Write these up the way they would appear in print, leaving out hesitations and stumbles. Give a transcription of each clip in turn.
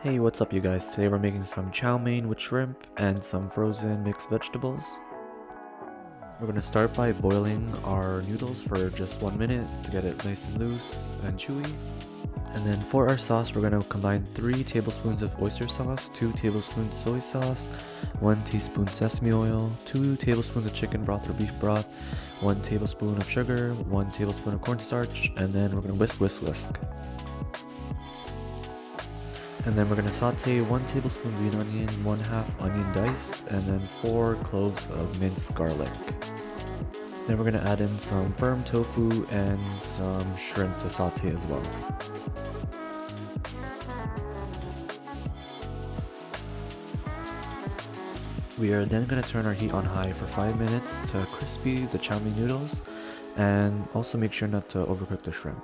Hey, what's up you guys? Today we're making some chow mein with shrimp and some frozen mixed vegetables. We're going to start by boiling our noodles for just 1 minute to get it nice and loose and chewy. And then for our sauce, we're going to combine 3 tablespoons of oyster sauce, 2 tablespoons soy sauce, 1 teaspoon sesame oil, 2 tablespoons of chicken broth or beef broth, 1 tablespoon of sugar, 1 tablespoon of cornstarch, and then we're going to whisk. And then we're going to saute 1 tablespoon green onion, 1/2 onion diced, and then 4 cloves of minced garlic. Then we're going to add in some firm tofu and some shrimp to saute as well. We are then going to turn our heat on high for 5 minutes to crispy the chow mein noodles, and also make sure not to overcook the shrimp.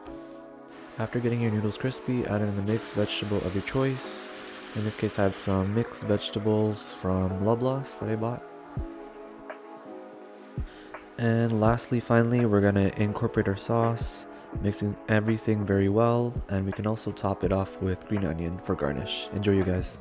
After getting your noodles crispy, add in the mixed vegetable of your choice. In this case I have some mixed vegetables from Loblaws that I bought. And lastly, finally, we're going to incorporate our sauce, mixing everything very well, and we can also top it off with green onion for garnish. Enjoy you guys.